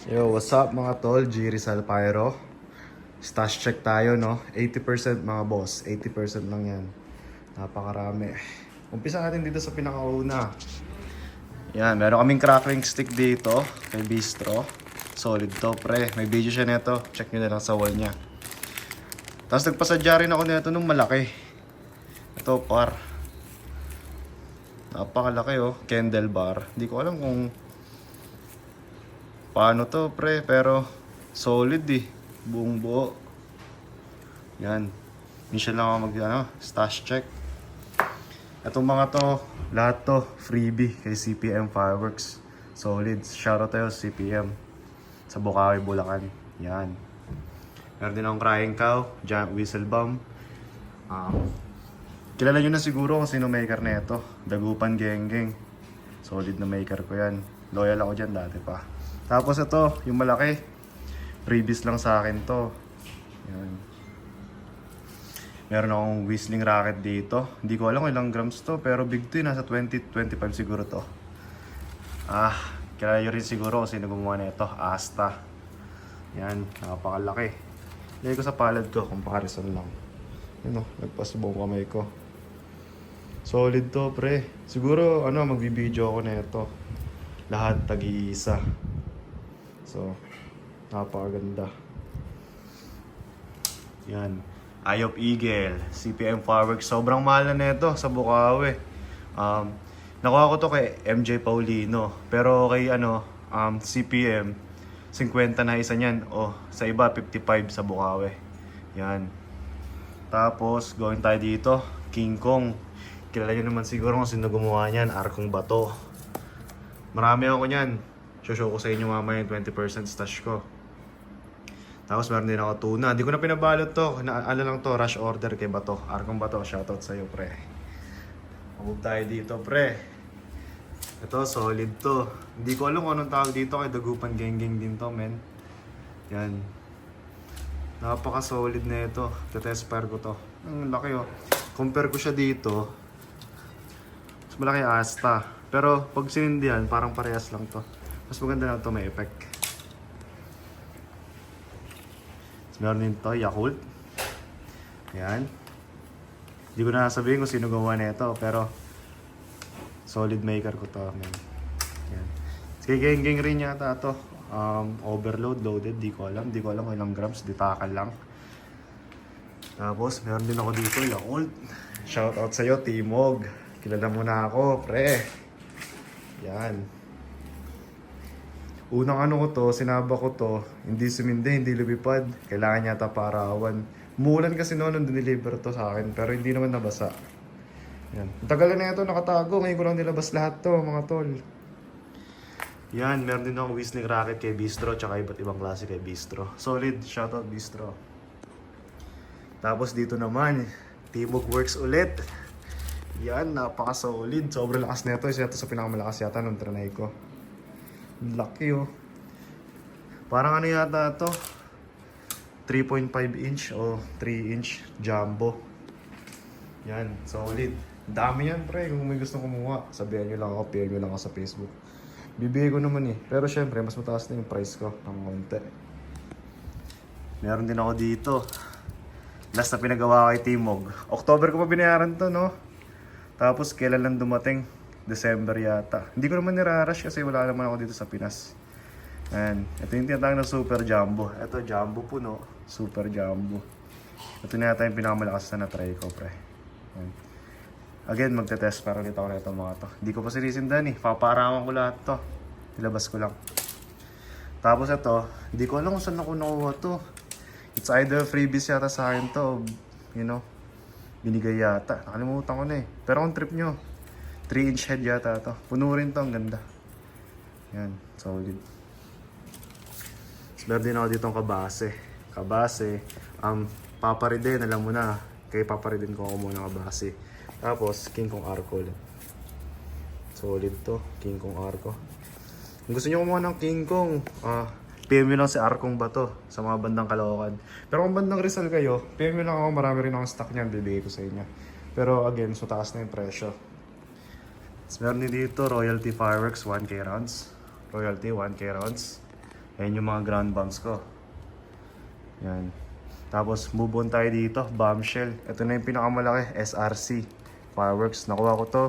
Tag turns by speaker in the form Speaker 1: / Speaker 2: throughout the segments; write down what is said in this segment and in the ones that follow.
Speaker 1: Yo, what's up mga tol? G Rizal Pyro. Stash check tayo, no? 80% mga boss. 80% lang yan. Napakarami. Umpisa natin dito sa pinakauna. Yan, meron kaming crackling stick dito kay Bistro. Solid to, pre. May video siya nito. Check nyo na lang sa wall niya. Tapos nagpasadya rin ako nito nung malaki. Ito, par. Napakalaki, oh. Candle bar. Hindi ko alam kung paano to, pre, pero solid eh. Buong buo. Yan. Minsan lang ako stash check. Itong mga to, lahat to, freebie kay CPM Fireworks. Solid. Shoutout tayo CPM. Sa Bukawi, Bulacan. Yan. Meron din akong Crying Cow, Giant Whistle Bomb. Kilala nyo na siguro kung sino maker na ito. Dagupan Geng. Solid na maker ko yan. Loyal ako dyan dati pa. Tapos ito, yung malaki. Previous lang sa akin to. Yan. Meron akong whistling racket dito. Hindi ko alam kung ilang grams to, pero big to yun. Nasa 20-25 siguro to. Kilala nyo rin siguro kung sino gumawa na ito. Asta. Yan, napakalaki. Lagay ko sa palad ko, comparison lang. Yan o, nagpasubong kamay ko. Solid to, pre. Siguro, magbibideo ako na ito. Lahat tag-iisa. So, napakaganda. Yan. Eye of Eagle, CPM Fireworks. Sobrang mahal na nito sa Bukawi. Nakuha ko to kay MJ Paulino. Pero kay CPM, 50 na isa niyan. O, sa iba, 55 sa Bukawi. Yan. Tapos, going tayo dito. King Kong. Kilala nyo naman siguro kung sino gumawa niyan. Arkong Bato. Marami ako niyan. Show ko sa inyo mamaya yung 20% stash ko. Tapos meron din ako tuna. Hindi ko na pinabalot to. Ano lang to, rush order kay Bato. Arkong Bato, shoutout sa'yo, pre. Move tayo dito, pre. Ito, solid to. Hindi ko alam kung anong tawag dito kay Dagupan Geng din to, men. Yan. Napaka-solid na ito. Tetest fire ko to. Ang laki, oh. Compare ko siya dito. Mas malaki Asta. Pero pag sinindihan, parang parehas lang to. Mas maganda na ito, may effect. Mas meron din ito, Yakult. Yan. Hindi ko na sabihin kung sino gawa na ito, pero solid maker ko to. Yan. Sige, geng rin yata ito. Overload, loaded, di ko alam. Di ko alam kung ilang grams, ditakal lang. Tapos, meron din ako dito, Yakult. Shoutout sa'yo, Timog. Kilala mo na ako, pre. Yan. Unang ko to, sinaba ko to, hindi sumindi, hindi lumipad. Kailangan yata parawan. Umulan kasi noon nung diniliver to sa akin, pero hindi naman nabasa. Yan. Ang tagal na ito, nakatago. Ngayon ko lang nilabas lahat to, mga tol. Yan, meron din akong whistling racket kay Bistro, tsaka iba't ibang klase kay Bistro. Solid, shoutout Bistro. Tapos dito naman, Timog Works ulit. Yan, napaka-solid. Sobrang lakas nito. Isa ito sa pinakamalakas yata nung trinay ko. Laki, oh. Parang ano yata to, 3.5 inch o 3 inch jumbo. Yan, solid. Dami yan, pre. Kung may gusto kumuha, sabihan nyo lang ako, PM nyo lang ako sa Facebook. Bibigay ko naman eh. Pero syempre, mas mataas na yung price ko ng konti. Meron din ako dito. Last na pinagawa kay Timog. October ko pa binayaran to, no? Tapos kailan lang dumating? December yata. Hindi ko naman nirarush kasi wala naman ako dito sa Pinas. Ayan. Ito yung tinatawag na Super Jumbo. Ito, Jumbo puno. Super Jumbo. Ito na yata yung pinakamalakas na na-try ko, pre. Ayan. Again, magte-test para ulit ako na itong mga to. Hindi ko pa sinisindan eh. Papaarawan ko lahat to. Ilabas ko lang. Tapos ito, hindi ko alam kung saan ako nakuha to. It's either freebies yata sa akin to. Binigay yata. Nakalimutan ko na eh. Pero kung trip nyo, 3-inch head yata to. Puno rin to, ang ganda. Yan, solid. Meron din ako ditong kabase. Paparidin, alam mo na. Kaya paparidin ko ako muna kabase. Tapos, King Kong Arco ulit. Solid to, King Kong Arco. Kung gusto nyo kumuha ng King Kong, PM nyo lang si Arkong Bato sa mga bandang Caloocan. Pero kung bandang Rizal kayo, PM nyo lang ako, marami rin akong stock niyan, bibigay ko sa inyo. Pero again, so taas na yung presyo. Meron din dito, Royalty Fireworks 1K rounds. Royalty 1K rounds. Ayan yung mga ground bombs ko. Yan. Tapos move on tayo dito, bombshell. Ito na yung pinakamalaki, SRC fireworks. Nakuha ko to.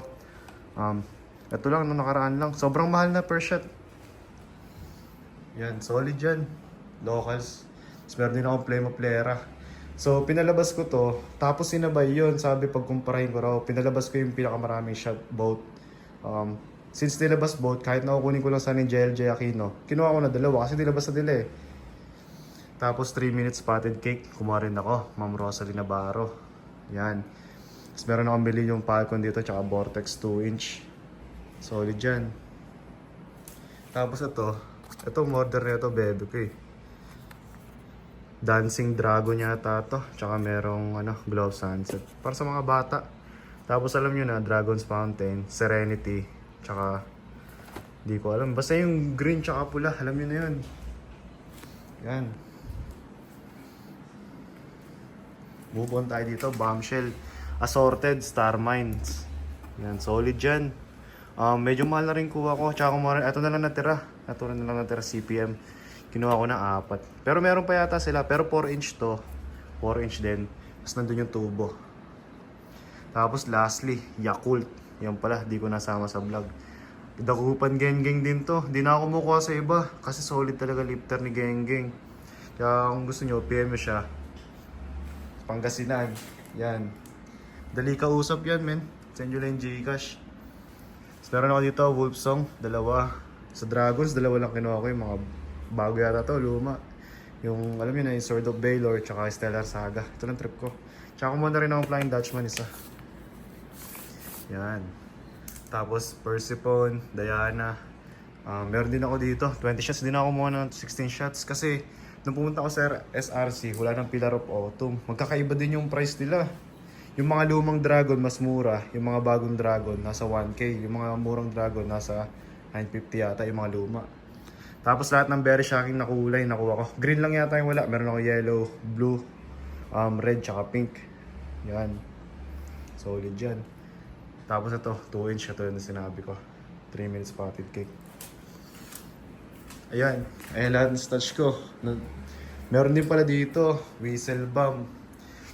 Speaker 1: Ito lang, nung nakaraan lang. Sobrang mahal na per shot. Yan, solid yan. Locals. Tapos meron din akong Flame of Lera. So, pinalabas ko to. Tapos sinabay yun. Sabi, pagkumparahin ko raw, pinalabas ko yung pinakamaraming shot boat. Since nilabas boat, kahit nakukunin ko lang sana yung JLJ Aquino, kinuha ko na dalawa kasi nilabas na nila eh. Tapos 3 minutes spotted cake. Kumuha rin ako. Ma'am Rosalie Navarro. Yan. Tapos meron akong bili yung Falcon dito. Tsaka Vortex 2-inch. Solid yan. Tapos ito. Ito, order na ito, bebe ko eh. Dancing Dragon yata to. Tsaka merong Glove Sunset. Para sa mga bata. Tapos alam nyo na, Dragon's Fountain, Serenity. Tsaka, di ko alam. Basta yung green tsaka pula. Alam nyo na yun. Yan. Move on tayo dito. Bombshell. Assorted Star Mines. Yan. Solid yan. Medyo mahal na rin kuha ko. Tsaka kumuha rin. Ito na lang natira. Ito na lang natira CPM. Kinuha ko ng 4. Pero meron pa yata sila. Pero 4-inch to. 4-inch din. Tapos nandun yung tubo. Tapos lastly, Yakult. Yan pala. Di ko nasama sa vlog. Dakupan Genggeng din to. Di na ako kumukuha sa iba. Kasi solid talaga lifter ni Genggeng. Kaya kung gusto nyo, PM mo siya. Pangasinan. Yan. Dali ka usap yan, men. Send nyo lang yung Gcash. So, meron ako dito, Wolf Song. 2. Sa Dragons, 2 lang kinuha ko. Yung mga bago yata to, luma. Yung, alam nyo na, yung Sword of Baylor, tsaka Stellar Saga. Ito lang trip ko. Tsaka kumuha na rin akong Flying Dutchman isa. Yan. Tapos, Persephone, Diana. Meron din ako dito. 20 shots din ako kumuha ng 16 shots. Kasi, nung pumunta ako sa SRC, wala ng Pillar of Autumn. Magkakaiba din yung price nila. Yung mga lumang dragon, mas mura. Yung mga bagong dragon, nasa 1K. Yung mga murang dragon, nasa 950 yata yung mga luma. Tapos lahat ng berry shocking na kulay, nakuha ko. Green lang yata yung wala. Meron ako yellow, blue, red, tsaka pink. Yan. Solid yan. Tapos ito, 2-inch. Ito yung sinabi ko. 3 minutes spotted cake. Ayan. Ayan lahat ng stash ko. Meron din pala dito, whistle bomb.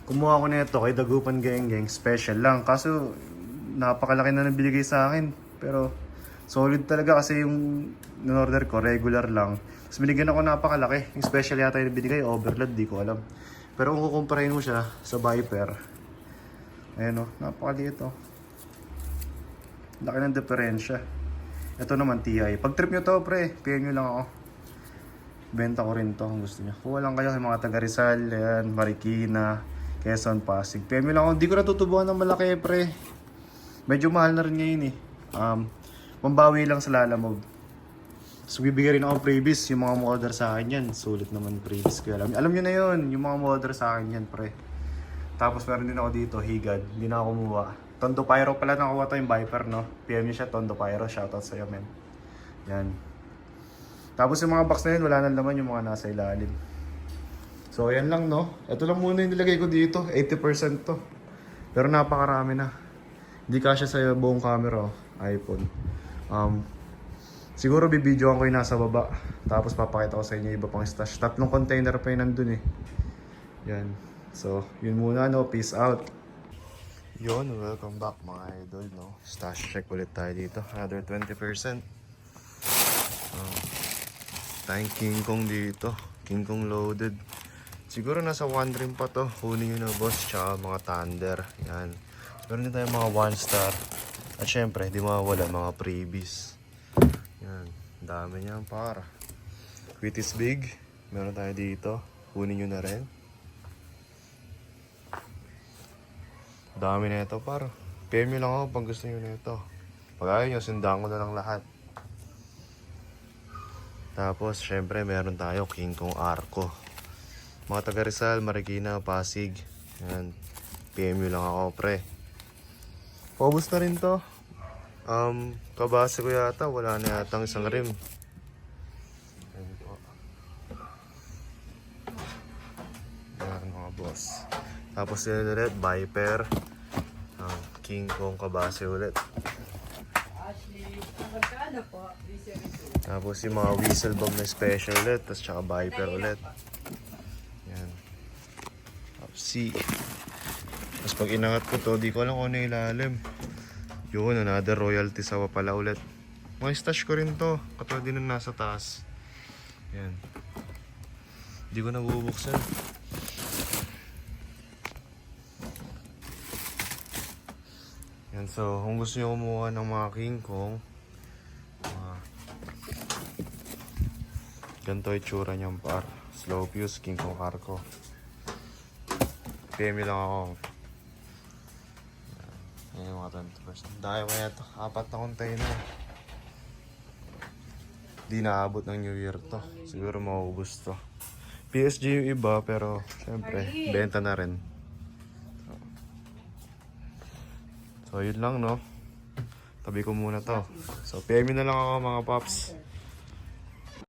Speaker 1: Kumuha ko nito kay Dagupan Genggeng, special lang. Kaso napakalaki na nabigay sa akin. Pero solid talaga kasi yung in-order ko, regular lang. Tapos binigyan ako napakalaki. Yung special yata yung binigay, overload, di ko alam. Pero kung kukumparahin mo siya sa Viper, ayan o, napakaliit o. Laki ng diferensya. Ito naman TI. Pag trip nyo to, pre, PM nyo lang ako. Benta ko rin to kung gusto nyo. Kuha lang kayo sa mga taga Rizal, ayan, Marikina, Quezon, Pasig. PM nyo lang ako. Hindi ko natutubuhan ng malaki, pre. Medyo mahal na rin ngayon eh. Mambawi lang sa Lalamove. So bibigyan rin ako freebies. Yung mga mo-order sa akin yan. Sulit naman freebies ko. Alam nyo na yun. Yung mga mo-order sa akin yan, pre. Tapos meron din ako dito, Higad. Hindi na ako kumuha. Tondo Pyro pala nakuha to yung Viper, no? PM nyo siya, Tondo Pyro. Shoutout sa'yo, men. Yan. Tapos yung mga box na yun, wala na naman yung mga nasa ilalim. So, ayan lang, no? Ito lang muna yung nilagay ko dito. 80% to. Pero napakarami na. Hindi kasya sa buong camera, oh. iPhone. Siguro bibidyoan ko yung nasa baba. Tapos papakita ko sa inyo iba pang stash. 3 container pa yun nandun eh. Yan. So, yun muna, no? Peace out. Yun, welcome back mga idol, no? Stash check ulit tayo dito. Another 20%. Tayong King Kong dito. King Kong loaded. Siguro nasa 1 rim pa to. Kunin nyo na boss. Tsaka mga Thunder. Yan. Meron din tayo mga 1 star. At syempre, di mawawala mga freebies. Yan. Dami niyan para. Quit is big. Meron tayo dito. Kunin nyo na rin. Dami na ito para. PM nyo lang ako pag gusto nyo na ito. Pag ayaw nyo, sundan ko na lang lahat. Tapos, syempre, meron tayo King Kong Arco. Mga taga Rizal, Marikina, Pasig. Yan. PM nyo lang ako, pre. Paubos na rin to. Kabase ko yata, wala na yatang isang rim. Yan mga boss. Tapos yun ulit, Viper. King Kong kabase ulit.
Speaker 2: Magkano po?
Speaker 1: Tapos yung mga whistle bomb na special ulit. Tapos tsaka Viper ulit. Yan. Top C. Tapos pag inangat ko to, di ko alam kung ano yung ilalim. Yun, another royalty sawa pala ulit. Mga stash ko rin to. Katulad din ng nasa taas. Yan. Hindi ko nabubuksan. Yan, so kung gusto nyo kumuha ng mga King Kong, ganito itsura niyang par. Slow fuse, King Kong Carco. PM lang ako. Yan yung mga 20%. Dahil kaya ito, 4 na container. Di naabot ng New Year to. Siguro maubos to. PSG yung iba, pero syempre, benta na rin. So yun lang, no? Tabi ko muna to. So PM na lang ako mga paps.